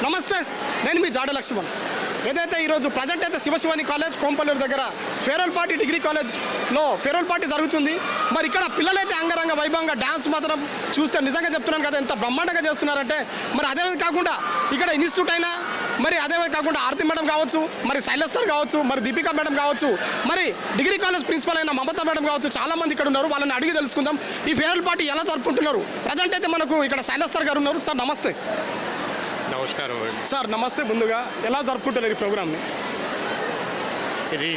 నమస్తే, నేను మీ జాడ లక్ష్మణ్. ఏదైతే ఈరోజు ప్రజెంట్ అయితే శివశివాని కాలేజ్ కోంపల్లూరు దగ్గర ఫేర్వెల్ పార్టీ డిగ్రీ కాలేజ్లో ఫేర్వెల్ పార్టీ జరుగుతుంది. మరి ఇక్కడ పిల్లలైతే అంగరంగ వైభవంగా డ్యాన్స్ మాత్రం చూస్తే నిజంగా చెప్తున్నాను కదా, ఎంత బ్రహ్మాండంగా చేస్తున్నారంటే. మరి అదే కాకుండా ఇక్కడ ఇన్స్టిట్యూట్ అయినా, మరి అదే కాకుండా ఆరతి మేడం కావచ్చు, మరి శైలజ్ సార్ కావచ్చు, మరి దీపికా మేడం కావచ్చు, మరి డిగ్రీ కాలేజ్ ప్రిన్సిపల్ అయిన మమతా మేడం కావచ్చు, చాలామంది ఇక్కడ ఉన్నారు. వాళ్ళని అడిగి తెలుసుకుందాం ఈ ఫేర్వెల్ పార్టీ ఎలా జరుపుకుంటున్నారు. ప్రజెంట్ అయితే మనకు ఇక్కడ శైలజ్ సార్ గారు ఉన్నారు. సార్ నమస్తే. నమస్కారం సార్ నమస్తే. ముందుగా ఎలా జరుపుకుంటున్నారు ఈ ప్రోగ్రామ్ని? ఇది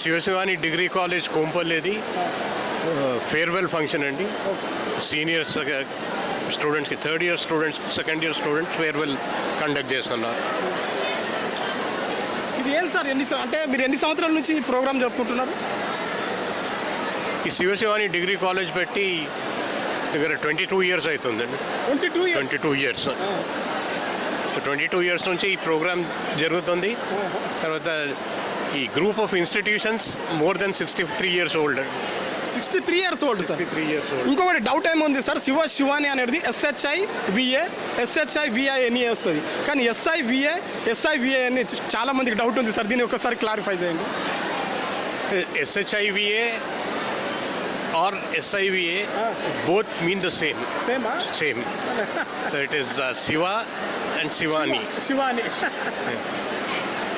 శివశివాని డిగ్రీ కాలేజ్ కోంపల్లిది ఫేర్వెల్ ఫంక్షన్ అండి. సీనియర్స్ స్టూడెంట్స్కి, third year students, second year students farewell conduct చేస్తున్నారు. ఇది ఏం సార్, అంటే మీరు ఎన్ని సంవత్సరాల నుంచి ఈ ప్రోగ్రామ్ జరుపుకుంటున్నారు? ఈ శివశివాని డిగ్రీ కాలేజ్ పెట్టి దగ్గర 22 ఇయర్స్ అవుతుందండి. 22 ఇయర్స్. సో 22 ఇయర్స్ నుంచి ఈ ప్రోగ్రామ్ జరుగుతుంది. తర్వాత ఈ group of institutions more than 63 years old. 63 years old sir. 63 years old. ఇంకొకటి డౌట్ ఏముంది సార్, శివాని అనేది SHIVA వస్తుంది, కానీ SIVA అని చాలా మందికి డౌట్ ఉంది సార్. దీన్ని ఒకసారి క్లారిఫై చేయండి. SHIVA or SIVA both mean the same. Same. So it is Shiva and Shivani.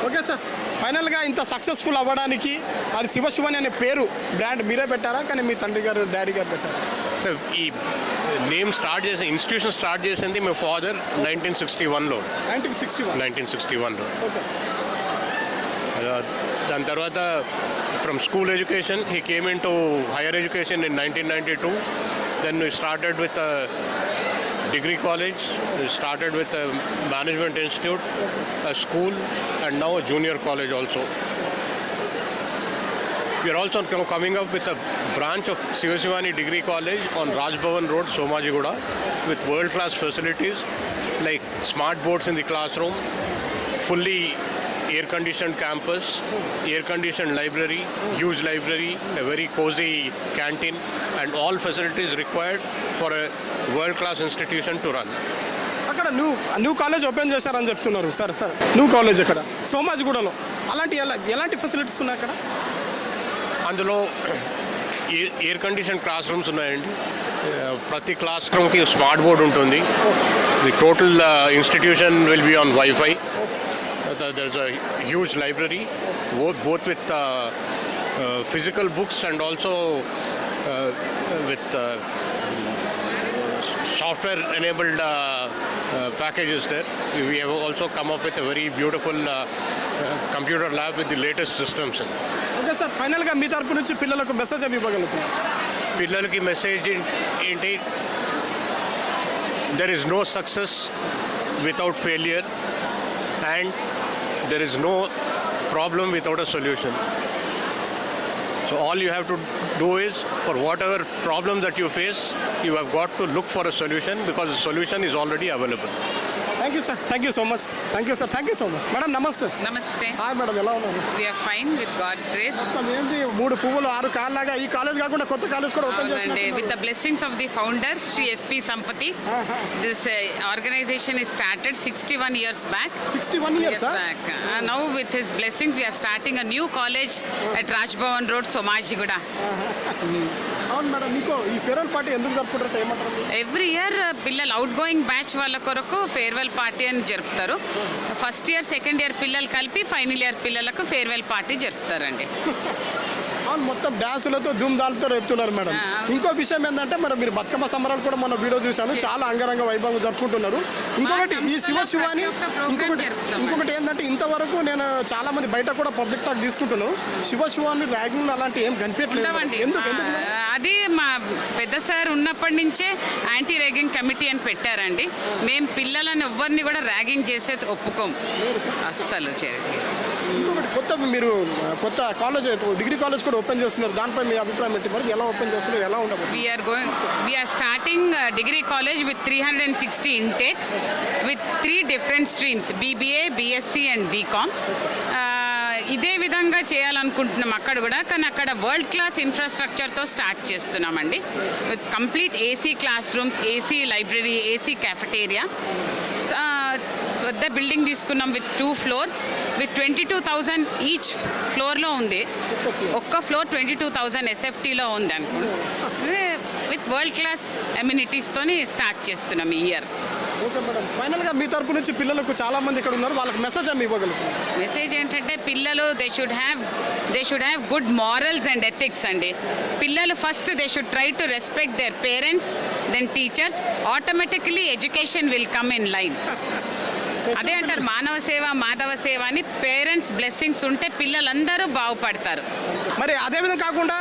Okay sir, ఫైనల్గా ఇంత సక్సెస్ఫుల్ అవ్వడానికి అది శివశివాని అనే పేరు బ్రాండ్ మీరే పెట్టారా, కానీ మీ తండ్రి గారు డాడీ గారు పెట్టారా? ఈ నేమ్ ఇన్స్టిట్యూషన్ స్టార్ట్ చేసింది మా ఫాదర్ 1961లో. 1961లో. దాని తర్వాత from school education he came into higher education in 1992. Then we started with a degree college, we started with a management institute, a school, and now a junior college also. We are also coming up with a branch of Shivashivani Degree College on Raj Bhavan Road, Somajiguda, with world-class facilities like smart boards in the classroom, fully air-conditioned campus, air-conditioned library, huge library, a very cozy canteen, and all facilities required for a world-class institution to run. అక్కడ new college open చేశారని చెప్తున్నారు sir. New college అక్కడ సోమాజిగూడలో ఎలాంటి facilities ఉన్నాయి అక్కడ? అందులో air condition class rooms ఉన్నాయండి. ప్రతి క్లాస్ రూమ్కి స్మార్ట్ బోర్డ్ ఉంటుంది. The total institution will be on wifi. There's a huge library, both with physical books and also with software-enabled packages there. We have also come up with a very beautiful computer lab with the latest systems. Okay sir, ఫైనల్గా మీ తరపు నుంచి పిల్లలకు message ఏమి ఇవ్వగలుగుతున్నారు? పిల్లలకి message ఏంటి? There is no success without failure, and there is no problem without a solution. So all you have to do is, for whatever problem that you face, you have got to look for a solution, because the solution is already available. Thank you sir, thank you so much. Thank you so much. Madam నమస్తే. నమస్తే. Hi madam, ఎలా ఉన్నారు? We are fine with God's grace. ఏంటి 3 పువ్వులు 6 కాళ్ళలాగా ఈ college కాకుండా కొత్త college కూడా ఓపెన్ చేస్తున్నారు? With the blessings of the founder, Shri SP Sampati, this organization is started 61 years back. 61 years back. Now with his blessings, we are starting a new college at Raj Bhavan Road, Somajiguda. అవును madam, మీకు ఈ farewell party ఎందుకు జరుపుకుంటారంటే ఏమంటారు? Every year పిల్లలు out going batch వాళ్ళ కొరకు farewell party అని జరుపుతారు. ఫస్ట్ ఇయర్, సెకండ్ ఇయర్ పిల్లలు కలిపి ఫైనల్ ఇయర్ పిల్లలకు ఫేర్వెల్ పార్టీ జరుపుతారండి. అవును, మొత్తం డ్యాన్సులతో ధూమ్ధాలతో రేపుతున్నారు మేడం. ఇంకో విషయం ఏంటంటే, మరి మీరు బతుకమ్మ సంబరాలు కూడా మన వీడియో చూశాను, చాలా అంగరంగ వైభవంగా జరుపుకుంటున్నారు. ఇంకొకటి ఈ శివాని, ఇంకొకటి ఏంటంటే, ఇంతవరకు నేను చాలా మంది బయట కూడా పబ్లిక్ టాక్ తీసుకుంటున్నాను, శివాని ర్యాగింగ్ అలాంటి ఏం కనిపించట్లేదు. ఎందుకు? అది మా పెద్ద సార్ ఉన్నప్పటి నుంచే యాంటీ ర్యాగింగ్ కమిటీ అని పెట్టారండి. మేము పిల్లలను ఎవరిని కూడా ర్యాగింగ్ చేసేది ఒప్పుకోం అస్సలు. ఇంకొకటి మీరు కొత్త కాలేజ్, డిగ్రీ కాలేజ్ కూడా ఓపెన్ చేస్తున్నారు, దానిపై మీ అభిప్రాయం ఏంటి? మరి ఎలా ఓపెన్ చేస్తున్నారు, ఎలా ఉండబోతుంది? We are starting degree college with 360 intake with 3 different streams, BBA, BSc and BCom. ఇదే విధంగా చేయాలనుకుంటున్నాం అక్కడ కూడా, కానీ అక్కడ వరల్డ్ క్లాస్ ఇన్ఫ్రాస్ట్రక్చర్తో స్టార్ట్ చేస్తున్నామండి. With complete AC class rooms, AC library, AC cafeteria. పెద్ద బిల్డింగ్ తీసుకున్నాం విత్ 2 floors విత్ 22,000 ఈచ్ ఫ్లోర్లో ఉంది. ఒక్క ఫ్లోర్ 22,000 ఎస్ఎఫ్టీలో ఉంది అనుకోండి. విత్ వరల్డ్ క్లాస్ అమ్యూనిటీస్తోని స్టార్ట్ చేస్తున్నాం ఈ ఇయర్. ఓకే మేడం, ఫైనల్గా మీ తరపు నుంచి పిల్లలకు చాలా మంది ఇక్కడ ఉన్నారు, వాళ్ళకి మెసేజ్ ఏమి ఇవ్వగలుగుతున్నారు? మెసేజ్ ఏంటంటే పిల్లలు they should have good morals and ethics అండి. పిల్లలు first they should try to respect their parents then teachers. Automatically education will come in line. అదే అంటారు మానవ సేవ మాధవ సేవ అని. పేరెంట్స్ బ్లెస్సింగ్స్ ఉంటే పిల్లలందరూ బాగుపడతారు. మరి అదేవిధంగా కాకుండా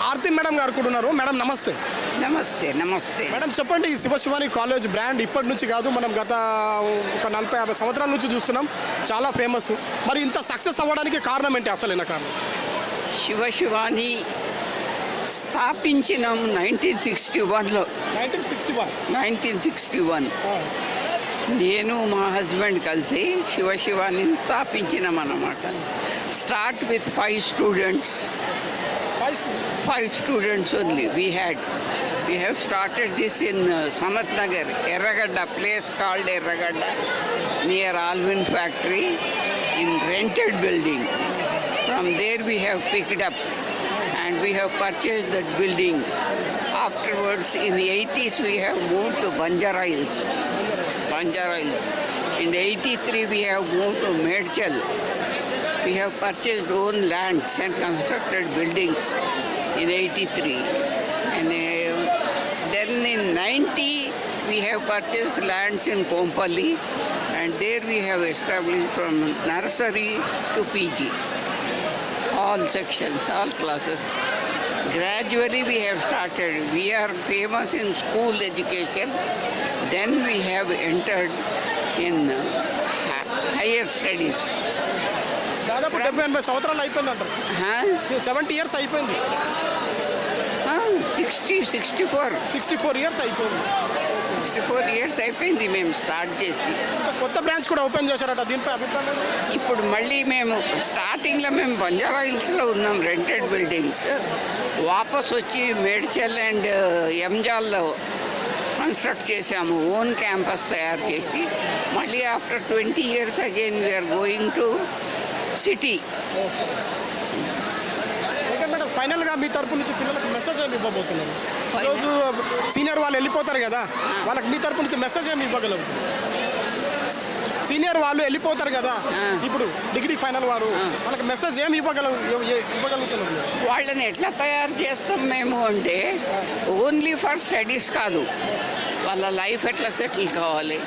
ఆర్తి మేడం గారు కూడా ఉన్నారు. మేడం నమస్తే. నమస్తే. నమస్తే. మేడం చెప్పండి, ఈ శివశివాని కాలేజ్ బ్రాండ్ ఇప్పటి నుంచి కాదు, మనం గత ఒక 40-50 సంవత్సరాల నుంచి చూస్తున్నాం, చాలా ఫేమస్. మరి ఇంత సక్సెస్ అవ్వడానికి కారణం ఏంటి, అసలైన కారణం? శివశివాని స్థాపించినాం 1961లో. 1961 నేను మా హస్బెండ్ కలిసి శివశివాని స్థాపించినాం అన్నమాట. Start with 5 students. 5 students only we had. We have started this in Sanath Nagar, Erragadda, place called Erragadda, near Alvin factory, in rented building. From there we have picked up and we have purchased that building. Afterwards, in the 80s, we have moved to Banjara Hills. In 83, we have moved to Medchal. We have purchased own lands and constructed buildings in 83. And then in 90, we have purchased lands in Kompally, and there we have established from nursery to PG. All sections, all classes. Gradually we have started. We are famous in school education. Then we have entered in higher studies. దాదాపు 70-80 సంవత్సరాలు అయిపోయింది అంటారు. 70 years అయిపోయింది. 64 years అయిపోయింది. 64 years అయిపోయింది మేము start చేసి. కొత్త బ్రాంచ్ కూడా ఓపెన్ చేశారట, దీనిపై అభిప్రాయం? ఇప్పుడు మళ్ళీ మేము స్టార్టింగ్లో మేము బంజారా హిల్స్లో ఉన్నాం, రెంటెడ్ బిల్డింగ్స్. వాపస్ వచ్చి మేడ్చల్ అండ్ ఎంజాల్లో కన్స్ట్రక్ట్ చేసాము, ఓన్ క్యాంపస్ తయారు చేసి. మళ్ళీ after 20 years again we are going to city. Okay madam, ఫైనల్గా మీ తరపు నుంచి పిల్లలకు మెసేజ్ ఏమి ఇవ్వబోతున్నారు? ఈరోజు సీనియర్ వాళ్ళు వెళ్ళిపోతారు కదా, వాళ్ళకి మీ తరపు నుంచి మెసేజ్ ఏమి ఇవ్వగలుగుతారు? సీనియర్ వాళ్ళు వెళ్ళిపోతారు కదా, ఇప్పుడు డిగ్రీ ఫైనల్ వారు, వాళ్ళకి మెసేజ్ ఏమి ఇవ్వగలుగుతున్నారు? వాళ్ళని ఎట్లా తయారు చేస్తాం మేము అంటే ఓన్లీ ఫర్ స్టడీస్ కాదు, వాళ్ళ లైఫ్ ఎట్లా సెటిల్ కావాలి,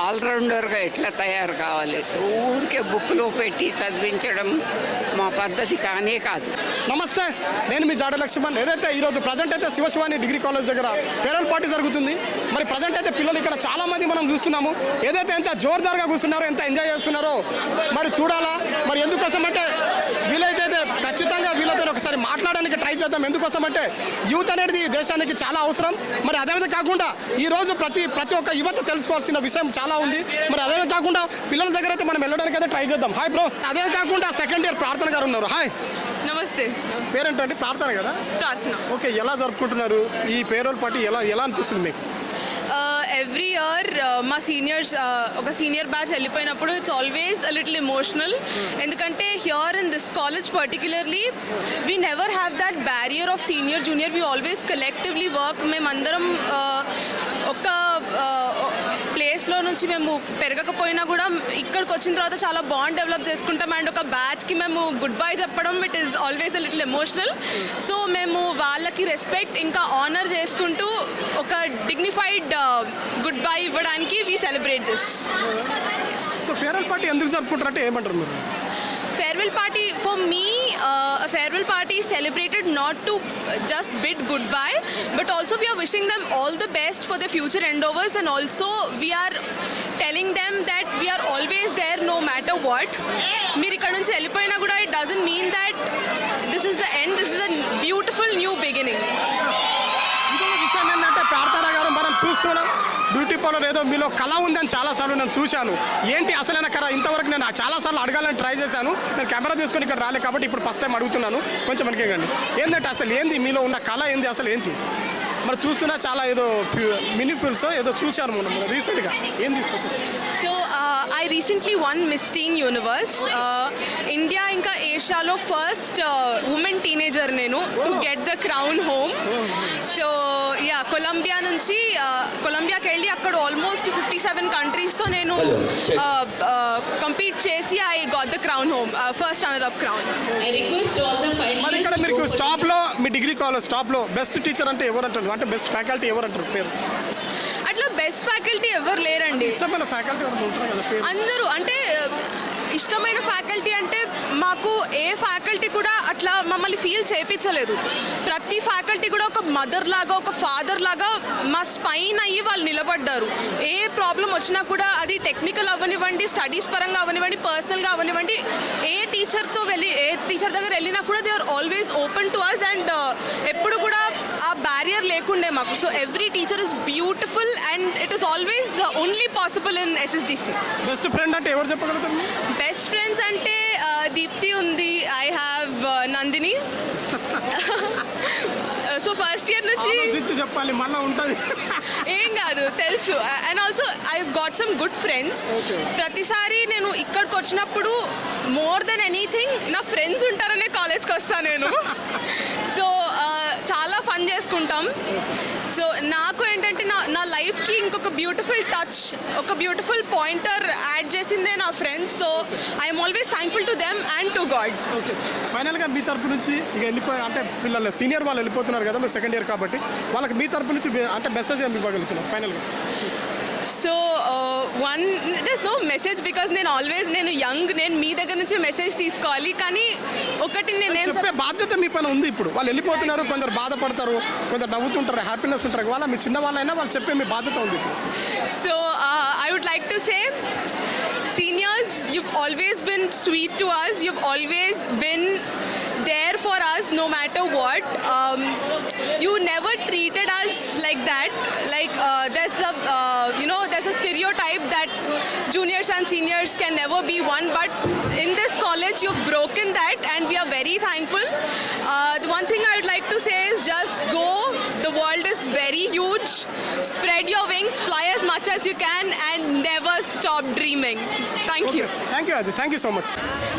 ఆల్రౌండర్గా ఎట్లా తయారు కావాలి. ఊరికే బుక్లో పెట్టి చదివించడం మా పద్ధతి కానే కాదు. నమస్తే, నేను మీ జాడ లక్ష్మణ్. ఏదైతే ఈరోజు ప్రజెంట్ అయితే శివశివాని డిగ్రీ కాలేజ్ దగ్గర ఫేర్వెల్ పార్టీ జరుగుతుంది. మరి ప్రజెంట్ అయితే పిల్లలు ఇక్కడ చాలా మంది మనం చూస్తున్నాము. ఏదైతే ఎంత జోర్దార్గా కూర్చున్నారో, ఎంత ఎంజాయ్ చేస్తున్నారో మరి చూడాలా. మరి ఎందుకోసం అంటే వీలైతే ఖచ్చితంగా వీళ్ళతో ఒకసారి మాట్లాడడానికి ట్రై చేద్దాం. ఎందుకోసం అంటే యూత్ అనేది దేశానికి చాలా అవసరం. మరి అదేవిధంగా కాకుండా ఈరోజు ప్రతి ఒక్క యువత తెలుసుకోవాల్సిన విషయం చాలా ఉంది. మరి అదే కాకుండా పిల్లల దగ్గర అయితే మనం వెళ్ళడానికి అయితే ట్రై చేద్దాం. Hi bro. అదే కాకుండా సెకండ్ ఇయర్ ప్రార్థన గారు ఉన్నారు. హాయ్. నమస్తే. పేరేంటండి? ప్రార్థన కదా. ప్రార్థన. ఓకే, ఎలా జరుపుకుంటున్నారు ఈ ఫేర్వెల్ పార్టీ? ఎలా అనిపిస్తుంది మీకు? ఎవ్రీ ఇయర్ మా సీనియర్స్ ఒక సీనియర్ బ్యాచ్ వెళ్ళిపోయినప్పుడు it's always a little emotional. ఎందుకంటే here in this college particularly we never have that barrier of senior junior. We always collectively work. మేమందరం ఒక ప్లేస్లో నుంచి మేము పెరగకపోయినా కూడా ఇక్కడికి వచ్చిన తర్వాత చాలా బాండ్ డెవలప్ చేసుకుంటాం. అండ్ ఒక బ్యాచ్కి మేము గుడ్ బై చెప్పడం it is always a little emotional. So మేము వాళ్ళకి రెస్పెక్ట్ ఇంకా ఆనర్ చేసుకుంటూ ఒక డిగ్నిఫైడ్ గుడ్ బై ఇవ్వడానికి we celebrate this. Farewell party ఎందుకు జరుపుకుంటారంటే ఏమంటారు మీరు? Farewell party, for me, a farewell party is celebrated not to just bid goodbye, but also we are wishing them all the best for their future endeavors, and also we are telling them that we are always there no matter what. మీరు ఇక్కడ నుంచి వెళ్ళిపోయినా కూడా it doesn't mean that this is the end, this is a beautiful new beginning. ఇంకొక విషయం ఏంటంటే ప్రార్థన గారు మనం చూస్తున్నాం బ్యూటీ పార్లర్ ఏదో మీలో కళ ఉందని చాలాసార్లు నేను చూశాను. ఏంటి అసలైన కళ? ఇంతవరకు నేను చాలాసార్లు అడగాలని ట్రై చేశాను. నేను కెమెరా తీసుకొని ఇక్కడ రాలేదు కాబట్టి ఇప్పుడు ఫస్ట్ టైం అడుగుతున్నాను. కొంచెం మనకి ఏంటంటే అసలు ఏంది మీలో ఉన్న కళ ఏంది, అసలు ఏంటి? మరి చూస్తున్నా చాలా ఏదో మినీ ఫిల్స్ ఏదో చూశాను మనం రీసెంట్గా. ఏంది special? So recently one miss teen universe. India ఇంకా ఏషియాలో ఫస్ట్ ఉమెన్ టీనేజర్ నేను to get the crown home. So ya, కొలంబియాకి వెళ్ళి అక్కడ ఆల్మోస్ట్ 57 కంట్రీస్తో నేను కంపీట్ చేసి I got the crown home, first runner up crown. మరి ఇక్కడ మీకు స్టాప్లో మీ డిగ్రీ కాలేజ్ స్టాప్లో బెస్ట్ టీచర్ అంటే ఎవరు అంటారు, అంటే బెస్ట్ ఫ్యాకల్టీ ఎవరు అంటారు పేరు? అట్లా బెస్ట్ ఫ్యాకల్టీ ఎవరు లేరండి. ఇష్టమైన ఫ్యాకల్టీ ఎవరు ఉంటారు కదా పేరు? అందరూ అంటే ఇష్టమైన ఫ్యాకల్టీ అంటే మాకు ఏ ఫ్యాకల్టీ కూడా అట్లా మమ్మల్ని ఫీల్ చేయించలేదు. ప్రతి ఫ్యాకల్టీ కూడా ఒక మదర్ లాగా, ఒక ఫాదర్ లాగా మా స్పైన్ అయ్యి వాళ్ళు నిలబడ్డారు. ఏ ప్రాబ్లం వచ్చినా కూడా అది టెక్నికల్ అవ్వనివ్వండి, స్టడీస్ పరంగా అవ్వనివ్వండి, పర్సనల్గా అవ్వనివ్వండి, ఏ టీచర్ దగ్గర వెళ్ళినా కూడా they are always open to us. And ఎప్పుడు కూడా ఆ బ్యారియర్ లేకుండే మాకు. So every teacher is beautiful and it is always only possible in SSDC. Best friend అంటే ఎవరు చెప్పగలుగుతారు? బెస్ట్ ఫ్రెండ్స్ అంటే దీప్తి ఉంది, I have Nandini. So first year నుంచి చెప్పాలి మళ్ళీ ఉంటుంది. ఏం కాదు తెలుసు. And also I got some good friends. ప్రతిసారి నేను ఇక్కడికి వచ్చినప్పుడు మోర్ దెన్ ఎనీథింగ్ నా ఫ్రెండ్స్ ఉంటారనే కాలేజ్కి వస్తాను నేను. సో చాలా ఫన్ చేసుకుంటాం. సో నాకు ఏంటంటే నా లైఫ్కి ఇంకొక బ్యూటిఫుల్ టచ్, ఒక బ్యూటిఫుల్ పాయింటర్ యాడ్ చేసిందే నా friends. So I'm always thankful to them and to God. Okay, ఫైనల్గా మీ తరపు నుంచి ఇక అంటే పిల్లలు సీనియర్ వాళ్ళు వెళ్ళిపోతున్నారు కదా, మీరు సెకండ్ ఇయర్ కాబట్టి వాళ్ళకి మీ తరపు నుంచి అంటే మెసేజ్ ఏమి ఇవ్వగలుగుతున్నాం ఫైనల్గా? So there is no message because నేను యంగ్, నేను మీ దగ్గర నుంచి మెసేజ్ తీసుకోవాలి. కానీ ఒకటి నేనేం చెప్పే బాధ్యత మీ పైన ఉంది. ఇప్పుడు వాళ్ళు వెళ్ళిపోతున్నారు, కొందరు బాధపడతారు, కొందరు నవ్వుతుంటారు, హ్యాపీనెస్ ఉంటారు. వాళ్ళ మీ చిన్న వాళ్ళైనా వాళ్ళు చెప్పే మీ బాధ్యత ఉంది. So I would like to say, seniors, you've always been sweet to us. You've always been there for us no matter what. You never treated us like that. Like there's a stereotype that juniors and seniors can never be one, but in this college you've broken that and we are very thankful. The one thing I would like to say is just go. The world is very huge. Spread your wings, fly as much as you can and never stop dreaming. Thank you. Thank you అది, thank you so much.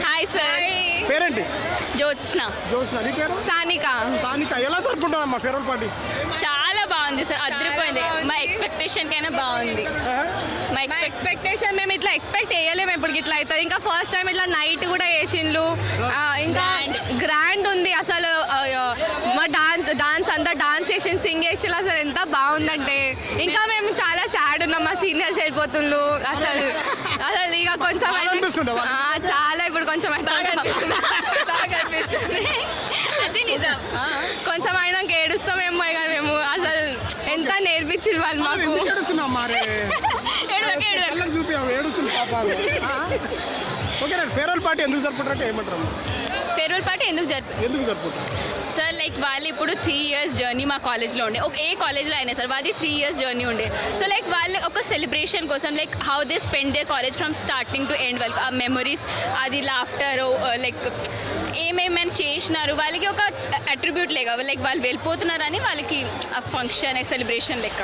Hi sir. పేరేంటి? Jyotsna. Josna. నీ పేరు? Sanika. Sanika. ఎలా జరుపుకుంటామమ్మా farewell party? చాలా బాగుంది sir, అదిరిపోయింది. మా expectation కైనా బాగుంది. మా ఎక్స్పెక్టేషన్ మేము ఇట్లా ఎక్స్పెక్ట్ చేయలేము ఎప్పటికి ఇట్లా అవుతుంది. ఇంకా ఫస్ట్ టైం ఇట్లా నైట్ కూడా వేసిండ్లు, ఇంకా గ్రాండ్ ఉంది అసలు. మా డాన్స్ అంతా డాన్స్ చేసి సింగ్ చేసి అసలు ఎంత బాగుందంటే, ఇంకా మేము చాలా సాడ్ ఉన్నాం. మా సీనియర్స్ వెళ్ళిపోతుండ్రు. అసలు ఇక కొంచెం చాలా ఇప్పుడు కొంచెం అనిపిస్తుంది. అది నిజం. కొంచెం అయినా ఏడుస్తామేమో ఇక మేము. అసలు ఎంత నేర్పించింది వాళ్ళు మాకు. ఓకే, ఫేర్వెల్ పార్టీ ఎందుకు జరుపుకుంటారంటే ఏమంటారు? ఫేర్వెల్ పార్టీ ఎందుకు జరుపుకుంటారు సార్? లైక్ వాళ్ళు ఇప్పుడు 3 years జర్నీ మా కాలేజ్లో ఉండే, ఏ కాలేజ్లో అయినా సార్ వాళ్ళది 3 years జర్నీ ఉండే. సో లైక్ వాళ్ళు ఒక సెలబ్రేషన్ కోసం like how they spend they college from starting to end వరకు, ఆ మెమరీస్, అది లాఫ్టర్, లైక్ ఏమేమైనా చేసినారు వాళ్ళకి ఒక అట్రిబ్యూట్ లేక, లైక్ వాళ్ళు వెళ్ళిపోతున్నారని వాళ్ళకి ఆ ఫంక్షన్ సెలబ్రేషన్ లెక్క.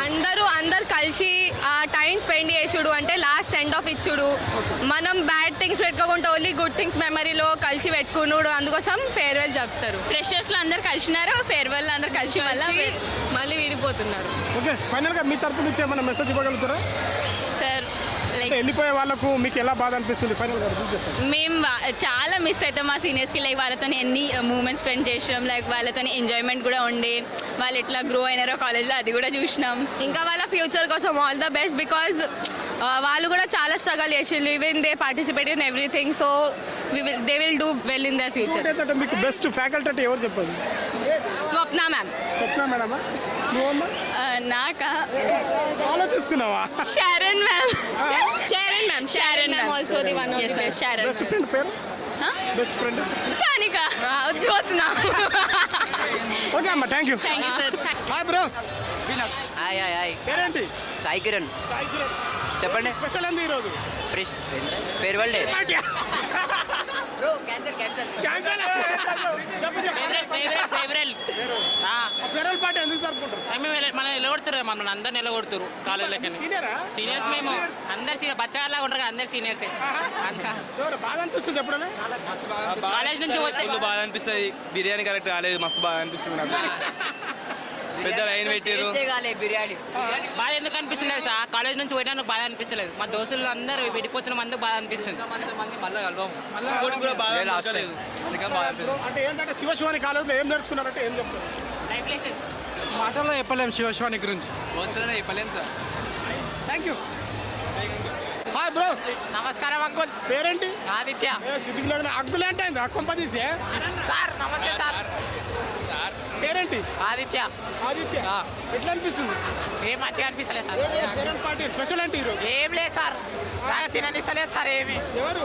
అందరూ కలిసి ఆ టైం స్పెండ్ చేసుడు, అంటే లాస్ట్ సెండ్ ఆఫ్ ఇచ్చుడు. మనం బ్యాడ్ థింగ్స్ పెట్టుకోకుండా ఓన్లీ గుడ్ థింగ్స్ మెమరీలో కలిసి పెట్టుకున్నాడు. అందుకోసం ఫేర్వెల్ చెప్తారు. ఫ్రెషర్స్లో అందరు కలిసినారు, ఫేర్వెల్ అందరు కలిసి మళ్ళీ విడిపోతున్నారు. ఓకే, ఫైనల్గా మీ తరపు నుంచి ఏమైనా మెసేజ్ ఇవ్వగలుగుతారా సార్? లైక్ వెళ్ళిపోయే వాళ్ళకు మీకు ఎలా బాధ అనిపిస్తుంది ఫైనల్గా చెప్పండి. మేము చాలా మిస్ అవుతాం మా సీనియర్స్కి. లైక్ వాళ్ళతో ఎన్ని మూమెంట్స్ స్పెండ్ చేసినాం, లైక్ వాళ్ళతో ఎంజాయ్మెంట్ కూడా ఉండే, వాళ్ళు ఎట్లా గ్రో అయినారో కాలేజ్లో అది కూడా చూసినాం. ఇంకా వాళ్ళ ఫ్యూచర్ కోసం ఆల్ ద బెస్ట్, బికాజ్ వాళ్ళు కూడా చాలా స్ట్రగల్ చేసిండ్రు. Even they participate in everything. So they will do well in their future. ఏంటంటే మీకు బెస్ట్ ఫ్యాకల్టీ అంటే ఎవరు చెప్పండి? స్వప్న మ్యామ్. స్వప్న మేడమా? నువ్వమ్మా? నాకా ఆలోచిస్తున్నావా? Sharon ma'am. Sharon ma'am also the one of the Sharon. Best friend పేరు? Best friend Sanika. Jyotsna. Okay అమ్మా, thank you. Hi bro. Hi పేరేంటి? సాయి కిరణ్. సాయి కిరణ్. చెప్పండి. స్పెషల్ ఏంది ఈరోజు? Fresh farewell day. క్యాన్సల్ చెప్పు ఫేర్వెల్ పార్టీ ఎందుకు జరుపుకుంటారు? మనం నిలబడుతున్నారు, మమ్మల్ని అందరు నిలబడుతున్నారు కాలేజీలకి. సీనియరా సీనియర్స్ మేము అందరు బచ్చాలాగా ఉంటారు కదా, అందరు సీనియర్స్ అంతా. బాగా అనిపిస్తుంది ఎప్పుడైనా? కాలేజ్ నుంచి వచ్చే బాగా అనిపిస్తుంది. బిర్యానీ కరెక్ట్ కాలేదు, మస్తు బాగా అనిపిస్తుంది నాకు. పెద్ద లైన్ పెట్టారు. బిర్యానీ బాగా ఎందుకు అనిపిస్తుంది సార్? కాలేజ్ నుంచి పోయడానికి బాగా అనిపిస్తలేదు. మా దోస్తులు అందరూ విడిపోతున్న అందుకు బాగా అనిపిస్తుంది. అంటే ఏంటంటే శివశివాని కాలేజ్లో ఏం నేర్చుకున్నారంటే ఏం చెప్తారు? Life lessons. మాటల్లో చెప్పలేము శివశివాని గురించి. చెప్పలేము sir. Thank you. Hi bro. నమస్కారం అంకుల్. పేరేంటి? ఆదిత్య. సిద్ధికి లేదు అగ్గులు అంటే అయింది కొంప తీసే. సార్ నమస్తే సార్. పేరేంటి? ఆదిత్య. ఆదిత్య. ఎట్లా అనిపిస్తుంది? ఏం మంచిగా అనిపిస్తలేదు సార్. ఫేర్వెల్ పార్టీ స్పెషల్ ఏంటి ఈరోజు? ఏం లేదు సార్, తిననిస్తలేదు సార్ ఏమి. ఎవరు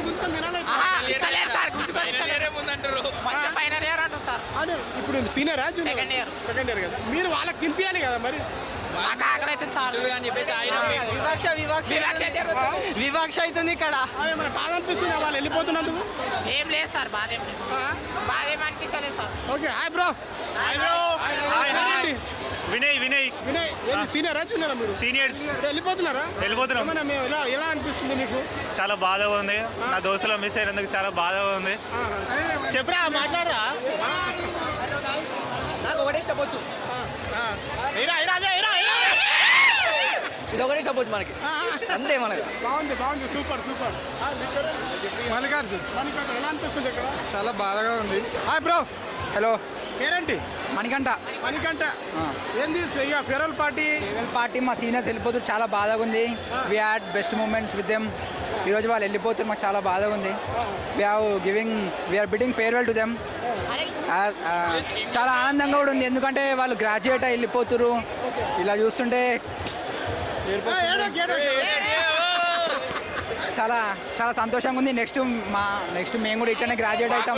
గుంజుకొని తినాలి. ఇస్తలేదు సార్, మంచి ఫైనల్ ఇయర్ అంటారు సార్. ఇప్పుడు సీనియరా Second year. సెకండ్ ఇయర్ కదా, మీరు వాళ్ళకి తినిపించాలి కదా మరి. నాకు ఆకలి అయితే చాలు అని చెప్పేసి వివక్ష అవుతుంది ఇక్కడ. మన బాగా అనిపిస్తుంది వాళ్ళు వెళ్ళిపోతున్నందుకు. ఏం లేదు సార్, బాధ ఏం లేదు, బాధ ఏం అనిపిస్తలేదు sir. Okay. Hi bro. Vinay Vinay ఏంది సీనియరా జూనియరా మీరు? సీనియర్స్ వెళ్ళిపోతున్నారా? వెళ్ళిపోతున్నాం. ఏమన్నా మేము ఎలా అనిపిస్తుంది మీకు? చాలా బాధగా ఉంది. నా దోస్తులు మిస్ అయినందుకు చాలా బాధగా ఉంది. చెప్పరా మాట్లాడరా. నాకు ఒకటే స్టెప్ వచ్చు. ఇది ఒకటే స్టెప్ వచ్చు మనకి, అంతే మనకి. బాగుంది సూపర్. మల్లికార్జున్ ఎలా అనిపిస్తుంది ఇక్కడ? చాలా బాధగా ఉంది. Hi bro. హలో, పేరేంటి? మణికంఠ. ఏంది ఫేర్వెల్ పార్టీ? ఫేర్వెల్ పార్టీ మా సీనియర్స్ వెళ్ళిపోతూ చాలా బాధగా ఉంది. We had best moments with them. ఈరోజు వాళ్ళు వెళ్ళిపోతే మాకు చాలా బాధగా ఉంది. We are bidding farewell to them. చాలా ఆనందంగా కూడా ఉంది, ఎందుకంటే వాళ్ళు గ్రాడ్యుయేట్ అయి వెళ్ళిపోతున్నారు. ఇలా చూస్తుంటే చాలా చాలా సంతోషంగా ఉంది. నెక్స్ట్ మేము కూడా ఇట్లనే గ్రాడ్యుయేట్ అవుతాం.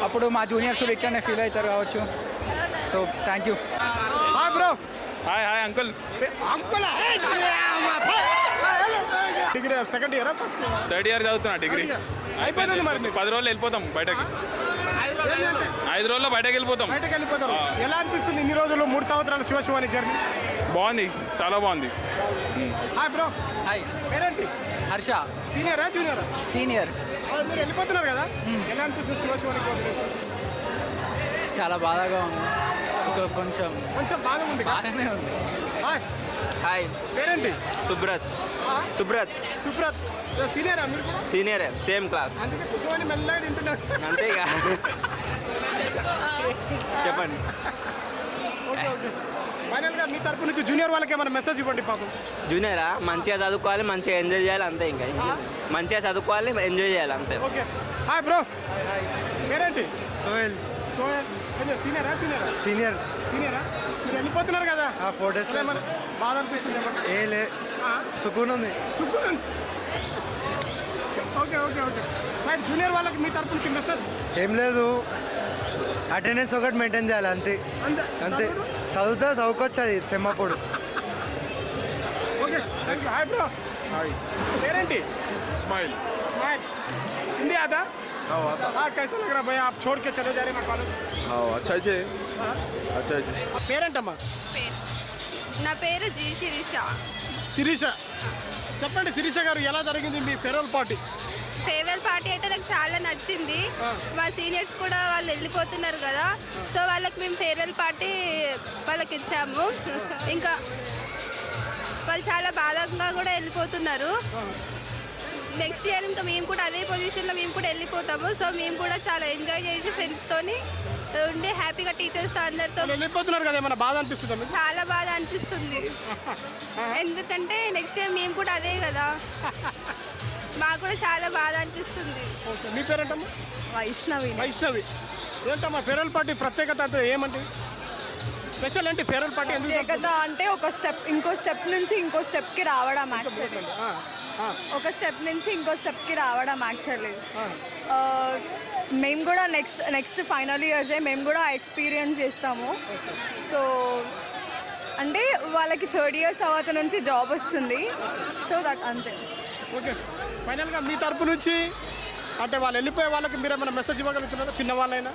అప్పుడు మా జూనియర్స్ కూడా ఇట్లనే ఫీల్ అవుతారు కావచ్చు. So thank you. Hi bro. Hi uncle. Degree second ఇయరా ఫస్ట్? థర్డ్ ఇయర్ చదువుతున్నా డిగ్రీ. అయిపోతుంది మరి మీకు? 10 రోజులు వెళ్ళిపోతాం బయటకి. ఏంటంటే 5 రోజుల్లో బయటకు వెళ్ళిపోతాం. బయటకు వెళ్ళిపోతారు. ఎలా అనిపిస్తుంది ఇన్ని రోజులు 3 సంవత్సరాల శివశివాని జర్నీ? బాగుంది, చాలా బాగుంది. Hi bro. హాయ్, పేరేంటి? హర్ష. సీనియరా జూనియరా? సీనియర్. మీరు వెళ్ళిపోతున్నారు కదా, ఎలా అనిపిస్తుంది శివశివాని వదిలేసి? చాలా బాధగా ఉంది, కొంచెం బాధ ఉంది. బాగానే ఉంది. హాయ్. హాయ్, పేరేంటి? సుబ్రత్. సుబ్రత్. సీనియరా మీరు కూడా? Senior, same class. అందుకే కూర్చొని మెల్లగా తింటున్నారు. అంతేగా. చెప్పండి. ఓకే. ఫైనల్గా మీ తరపు నుంచి జూనియర్ వాళ్ళకి ఏమైనా మెసేజ్ ఇవ్వండి పాపం. జూనియరా మంచిగా చదువుకోవాలి, మంచిగా ఎంజాయ్ చేయాలి, అంతే. ఇంకా మంచిగా చదువుకోవాలి, ఎంజాయ్ చేయాలి, అంతే. ఓకే. Hi bro. పేరేంటి? సోహెల్. సీనియరా జూనియరా? సీనియరా? మీరు వెళ్ళిపోతున్నారు కదా, 4 days ఏమైనా బాధ అనిపిస్తుంది? ఏలే, సుకూన్ ఉంది. ఓకే. రైట్. జూనియర్ వాళ్ళకి మీ తరపు నుంచి మెసేజ్? ఏం లేదు, అటెండెన్స్ ఒకటి మెయింటైన్ చేయాలి, అంతే. చదువుకోవచ్చు అది సెమ్మప్పుడు. Okay. Thank you. Hi bro. పేరేంటి? स्माइल हिंदी आता? हाँ. कैसा लग रहा भैया, आप छोड़ के चले जा रहे हैं कॉलेज? अच्छा పేరేంటమ్మా? నా పేరు జీ శిరీష. చెప్పండి శిరీష గారు, ఎలా జరిగింది మీ ఫేర్వెల్ పార్టీ? ఫేర్వెల్ పార్టీ అయితే నాకు చాలా నచ్చింది. మా సీనియర్స్ కూడా వాళ్ళు వెళ్ళిపోతున్నారు కదా, సో వాళ్ళకి మేము ఫేర్వెల్ పార్టీ వాళ్ళకి ఇచ్చాము. ఇంకా వాళ్ళు చాలా బాధగా కూడా వెళ్ళిపోతున్నారు. నెక్స్ట్ ఇయర్ ఇంకా మేము కూడా అదే పొజిషన్లో మేము కూడా వెళ్ళిపోతాము. సో మేము కూడా చాలా ఎంజాయ్ చేసి ఫ్రెండ్స్తోని ఉండి హ్యాపీగా టీచర్స్తో అందరితో వెళ్ళిపోతున్నారు కదా, ఏమైనా బాధ అనిపిస్తుంది? చాలా బాధ అనిపిస్తుంది, ఎందుకంటే నెక్స్ట్ ఇయర్ మేము కూడా అదే కదా, మాకు కూడా చాలా బాధ అనిపిస్తుంది. మీ పేరేంటమ్మా? వైష్ణవి. ఏంటమ్మా ఫేర్వెల్ పార్టీ ప్రత్యేకత అంటే ఏమంటే స్పెషల్ ఏంటి ఫేర్వెల్ పార్టీ? ప్రత్యేకత అంటే ఇంకో స్టెప్ నుంచి ఇంకో స్టెప్కి రావడం. యాక్చువల్లీ ఒక స్టెప్ నుంచి ఇంకో స్టెప్కి రావడం. యాక్చువల్లీ మేము కూడా నెక్స్ట్ ఫైనల్ ఇయర్సే మేము కూడా ఎక్స్పీరియన్స్ చేస్తాము. సో అంటే వాళ్ళకి 3rd year తర్వాత నుంచి జాబ్ వస్తుంది. సో దట్ అంతే. ఓకే. ఫైనల్గా మీ తరపు నుంచి అంటే వాళ్ళు వెళ్ళిపోయే వాళ్ళకి మీరు ఏమైనా మెసేజ్ ఇవ్వగలుగుతున్నారా, చిన్న వాళ్ళైనా?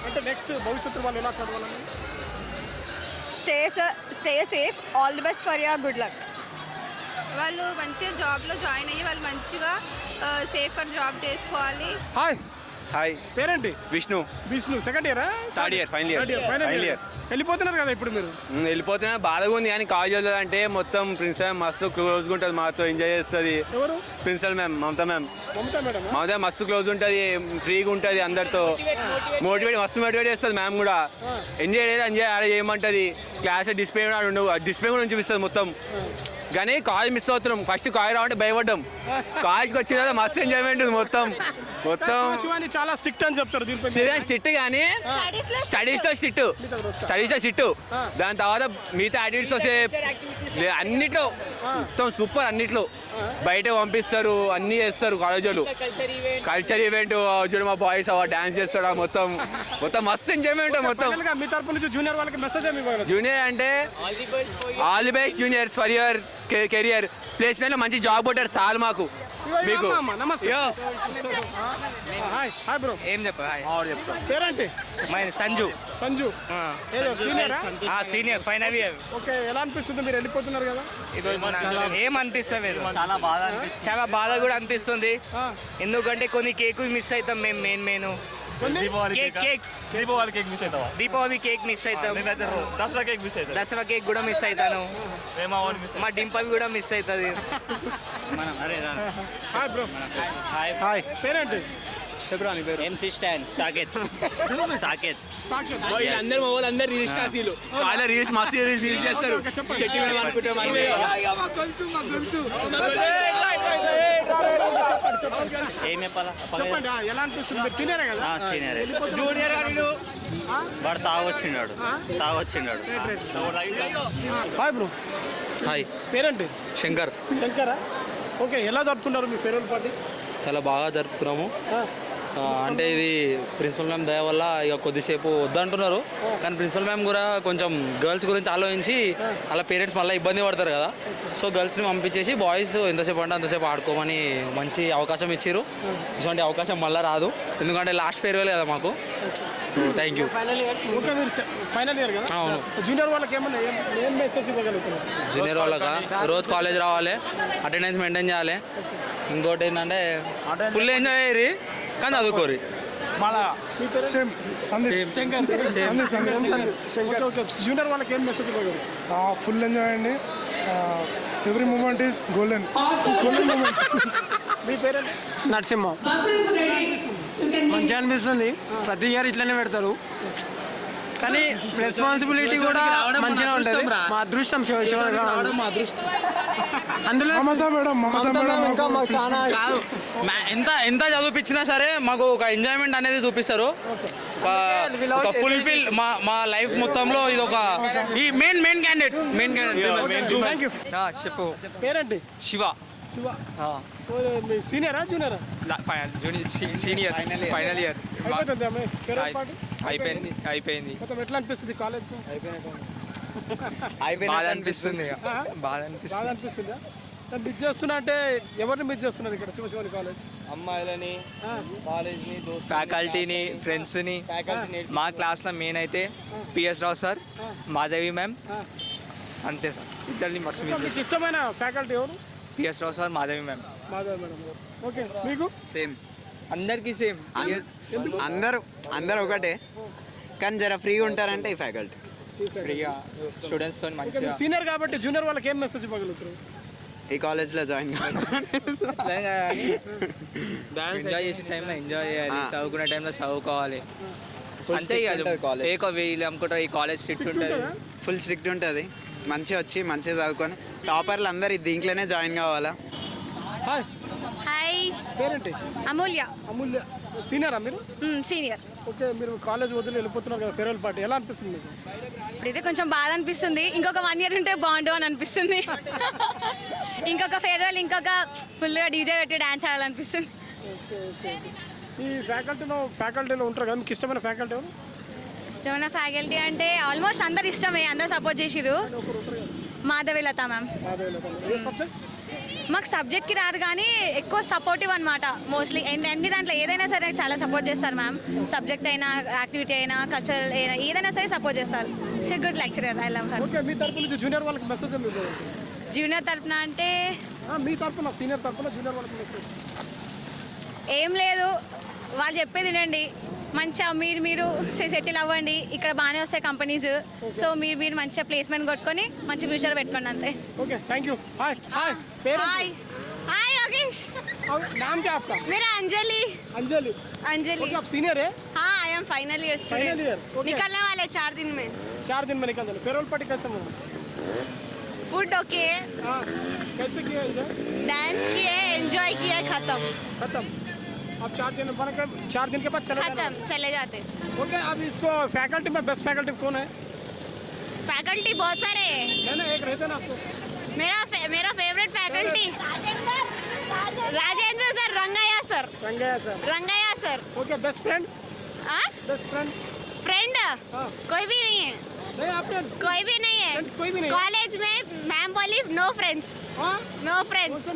అంటే నెక్స్ట్ భవిష్యత్తులో వాళ్ళు ఎలా చదవాలని? Stay safe, all the best for your good luck. వాళ్ళు మంచిగా జాబ్లో జాయిన్ అయ్యి వాళ్ళు మంచిగా సేఫ్గా జాబ్ చేసుకోవాలి. హాయ్, హాయ్, పేరేంటి? విష్ణు, సెకండ్ ఇయరా? Third year, final year. వెళ్ళిపోతున్నారు కదా ఇప్పుడు మీరు? వెళ్ళిపోతున్నా, బాధగా ఉంది. కానీ కాలేజ్ అంటే మొత్తం ప్రిన్సిపల్ మస్తు క్లోజ్గా ఉంటుంది, మాతో ఎంజాయ్ చేస్తుంది. ఎవరు? Principal ma'am, Mamata ma'am. Madam Mamata మస్తు క్లోజ్ ఉంటుంది, ఫ్రీగా ఉంటుంది, అందరితో మస్తు మోటివేట్ చేస్తుంది. మ్యామ్ కూడా ఎంజాయ్ చేయమంటుంది. క్లాస్ డిస్ప్లే కూడా చూపిస్తుంది మొత్తం. కానీ కాలేజ్ మిస్ అవుతున్నాం. ఫస్ట్ కాలేజ్ రావంటే భయపడ్డాం. కాలేజ్కి వచ్చిన తర్వాత మస్తు ఎంజాయ్మెంట్ ఉంది మొత్తం. శివాని చాలా స్ట్రిక్ట్ అని చెప్తారు దీనిపై. స్ట్రిక్ట్ కానీ స్టడీస్లో స్ట్రిక్ట్. దాని తర్వాత మిగతా యాక్టివిటీస్ వస్తే అన్నిట్లో మొత్తం సూపర్. అన్నిట్లో బయట పంపిస్తారు, అన్నీ చేస్తారు కాలేజ్ వాళ్ళు. కల్చర్ ఈవెంట్ చూడు, మా బాయ్స్ డాన్స్ చేస్తాడు, మొత్తం మస్తు ఎంజాయ్మెంట్ మొత్తం. మీ తరపు నుంచి జూనియర్ వాళ్ళకి మెసేజ్ ఏమి ఇవ్వగలరు? జూనియర్ అంటే all the best juniors for your career. ప్లేస్మెంట్లో మంచి జాబ్ కొట్టారు సార్ మాకు. మీకు నమస్తే. Hi bro. ఏం చెప్పాలి? పేరేంటి? సంజు. ఏదో సీనియరా? Senior, final year. ఓకే, ఎలా అనిపిస్తుంది మీరు వెళ్ళిపోతున్నారు కదా? ఏం అనిపిస్తుంది? చాలా బాధ కూడా అనిపిస్తుంది. ఎందుకంటే కొన్ని కేకులు మిస్ అవుతాం మేము. మెయిన్ దీపావళి కేక్ మిస్ అవుతాం. దసరా కేక్ కూడా మిస్ అవుతాను. మా డింపల్ కూడా మిస్ అవుతుంది. Hi bro. హాయ్, పేరేంటి? MC Stan Saketh. సాకేత్. అందరు మా వాళ్ళు అందరు రీల్స్ కాసీలు చాలా రీల్స్ మస్తు రీల్స్ చేస్తారు. చెట్టు మీద అనుకుంటే ఏం చెప్పాలా? చెప్పండి, ఎలా అనిపిస్తుంది? మీరు సీనియరే కదా? సీనియర్. జూనియర్ వాడు తాగొచ్చిన్నాడు. Hi bro. హాయ్, పేరేంటి? శంకరా. ఓకే, ఎలా జరుపుతున్నారు మీ ఫేర్వెల్ పార్టీ? చాలా బాగా జరుపుతున్నాము. అంటే ఇది ప్రిన్సిపల్ మ్యామ్ దయ వల్ల ఇక కొద్దిసేపు వద్దంటున్నారు, కానీ ప్రిన్సిపల్ మ్యామ్ కూడా కొంచెం గర్ల్స్ గురించి ఆలోచించి అలా పేరెంట్స్ మళ్ళీ ఇబ్బంది పడతారు కదా, సో గర్ల్స్ని పంపించేసి బాయ్స్ ఎంతసేపు అంటే అంతసేపు ఆడుకోమని మంచి అవకాశం ఇచ్చారు. ఇటువంటి అవకాశం మళ్ళీ రాదు, ఎందుకంటే లాస్ట్ ఫేర్వెల్ కదా మాకు. So thank you. ఓకే, మీరు ఫైనల్ ఇయర్ కదా? అవును. జూనియర్ వాళ్ళకి ఏమన్నా ఏం మెసేజ్ ఇవ్వగలుగుతున్నారు? జూనియర్ వాళ్ళకా రోజు కాలేజ్ రావాలి, అటెండెన్స్ మెయింటైన్ చేయాలి. ఇంకోటి ఏంటంటే ఫుల్ ఎంజాయ్ అయ్యి కానీ చదువుకోరు. జూనియర్ వాళ్ళకి ఏం మెసేజ్ ఇవ్వగలరు? ఫుల్ ఎంజాయ్ అండి. Every moment is golden. మీ పేరు? నరసింహ. మంచిగా అనిపిస్తుంది. ప్రతి ఇయర్ ఇట్లనే పెడతారు, కానీ రెస్పాన్సిబిలిటీ కూడా మంచిగా ఉంటుంది. మా అదృష్టం అందులో మమతా మేడం ఇంకా మాకు చాలా ఎంత చదివిపించినా సరే మాకు ఒక ఎంజాయ్మెంట్ అనేది చూపిస్తారు. ఒక ఫుల్ఫిల్ మా లైఫ్ మొత్తంలో ఇది ఒక ఈ మెయిన్ క్యాండిడేట్. చెప్పు. పేరేంటి? శివ. సీనియరా జూనియరా? Senior, final year. అయిపోయింది. మొత్తం ఎట్లా అనిపిస్తుంది కాలేజ్? బాధ అనిపిస్తుంది. అనిపిస్తుందా? మిస్ చేస్తున్నా అంటే ఎవరిని మిస్ చేస్తున్నారు ఇక్కడ శివశివాని కాలేజ్? అమ్మాయిలని, కాలేజ్ని, ఫ్యాకల్టీని, ఫ్రెండ్స్ని. మా క్లాస్లో మెయిన్ అయితే పిఎస్ రావు సార్, మాధవి మ్యామ్, అంతే సార్. ఇద్దరిని మస్తు మిస్. మీకు ఇష్టమైన ఫ్యాకల్టీ ఎవరు? పిఎస్ రావు సార్, మాధవి మ్యామ్. ఓకే, మీకు? సేమ్, అందరికీ సేమ్. అందరు ఒకటే, కానీ జర ఫ్రీగా ఉంటారంటే ఈ ఫ్యాకల్టీ ఫ్రీగా స్టూడెంట్స్తో మంచిగా. సీనియర్ కాబట్టి జూనియర్ వాళ్ళకి ఏం మెసేజ్ ఇవ్వగలుగుతారు? ఈ కాలేజ్లో జాయిన్ ఎంజాయ్ చేసిన టైంలో ఎంజాయ్ చేయాలి, చదువుకునే టైంలో చదువుకోవాలి. అంతే కాలేజ్ వీళ్ళు అనుకుంటారు ఈ కాలేజ్ స్ట్రిక్ట్ ఉంటుంది. ఫుల్ స్ట్రిక్ట్ ఉంటుంది. మంచిగా వచ్చి మంచిగా చదువుకొని టాపర్లు అందరు దీంట్లోనే జాయిన్ కావాలా. హాయ్. హాయ్, పేరేంటి? అమూల్య. సీనియరా మీరు? సీనియర్. ఓకే, మీరు కాలేజ్ వదిలి వెళ్ళిపోతున్నారు కదా, ఫేర్వెల్ పార్టీ ఎలా అనిపిస్తుంది మీకు? ఇప్పుడైతే కొంచెం బాధ అనిపిస్తుంది. ఇంకొక 1 year ఉంటే బాగుండు అని అనిపిస్తుంది. ఇంకొక ఫేర్వెల్, ఇంకొక ఫుల్గా డీజే పెట్టి డాన్స్ ఆడాలనిపిస్తుంది. ఓకే. ఈ ఫ్యాకల్టీలో ఉంటారు కదా, మీకు ఇష్టమైన ఫ్యాకల్టీ ఎవరు? ఇష్టమైన ఫ్యాకల్టీ అంటే ఆల్మోస్ట్ అందరు ఇష్టమే, అందరు సపోర్ట్ చేసిరు. మాధవి లత మ్యామ్. ఏ సబ్జెక్ట్? మాకు సబ్జెక్ట్కి రారు కానీ ఎక్కువ సపోర్టివ్ అనమాట మోస్ట్లీ అన్ని దాంట్లో ఏదైనా సరే చాలా సపోర్ట్ చేస్తారు మ్యామ్. సబ్జెక్ట్ అయినా యాక్టివిటీ అయినా కల్చరల్ అయినా ఏదైనా సరే సపోర్ట్ చేస్తారు. She good lecturer, I love her. Okay, మీ తరపు నుంచి జూనియర్ వాళ్ళకి మెసేజ్ ఏమి ఇవ్వాలి? జూనియర్ తరపున అంటే మీ తరపున సీనియర్ తరపున జూనియర్ వాళ్ళకి మెసేజ్ ఏం లేదు, వాళ్ళు చెప్పేది వినండి, మంచిగా మీరు సెటిల్ అవ్వండి. ఇక్కడ బాగానే వస్తాయి కంపెనీస్. సో మీరు మంచిగా ప్లేస్మెంట్ కొట్టుకొని మంచి ఫ్యూచర్ పెట్టుకోండి అంతే. Okay, thank you. Hi hi, పేరు? हाय योगेश, नाम क्या आपका? मेरा अंजलि. अंजलि. अंजलि. ओके, आप सीनियर है? हाँ, I am final year student. Final year, okay. निकलने वाले 4 दिन में. 4 दिन में निकल जाना. फेयरवेल पार्टी कैसे हुआ? फूड ओके, हाँ, कैसे किया एंजॉय? डांस किए, एंजॉय किए, खत्म. अब 4 दिन बन के 4 दिन के बाद चले जाना. खत्म, चले जाते. ओके, अब इसको फैकल्टी में बेस्ट फैकल्टी कौन है? फैकल्टी बहुत सारे हैं. है ना, एक रहते ना आपको? मेरा favourite faculty Rajendra sir, Rangaiah sir. Rangaiah sir. Okay, best friend? हाँ, बेस्ट फ्रेंड? फ्रेंड कोई भी नहीं है. नहीं, आपने कोई भी नहीं है. फ्रेंड्स कोई भी नहीं है? कॉलेज में मैम बोली नो फ्रेंड्स. हाँ, नो फ्रेंड्स.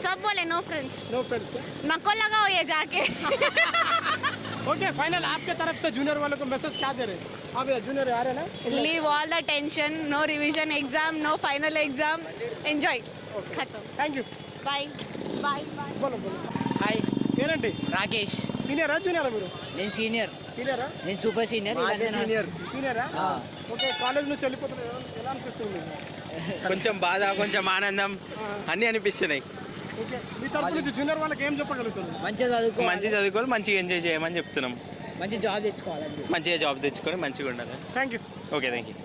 सब बोले नो फ्रेंड्स. No friends. नको लगाओ ये जाके. ओके, फाइनल आपके तरफ से जूनियर वालों को मैसेज क्या दे रहे हैं? आप जूनियर आ रहे हैं ना? Leave all the tension, no revision exam, no final exam, enjoy. खत्म. Thank you. Bye bye bye. बोलो बोलो. హాయ్ పేరేంటి? రాకేష్. సీనియరా జూనియరా మీరు? నేను సీనియర్. సీనియరా? నేను సూపర్ సీనియర్. సీనియరా? ఓకే, కాలేజ్ నుంచి వెళ్ళిపోతున్నారు, ఎలా అనిపిస్తుంది మీకు? కొంచెం బాధ, కొంచెం ఆనందం అన్నీ అనిపిస్తున్నాయి. ఓకే, మీ తరపు నుంచి జూనియర్ వాళ్ళకి ఏం చెప్పగలుగుతుంది? మంచిగా చదువుకో, మంచిగా చదువుకోవాలి, మంచిగా ఎంజాయ్ చేయమని చెప్తున్నాం. మంచి జాబ్ తెచ్చుకోవాలండి. మంచిగా జాబ్ తెచ్చుకొని మంచిగా ఉండాలి. Thank you. Okay, thank you.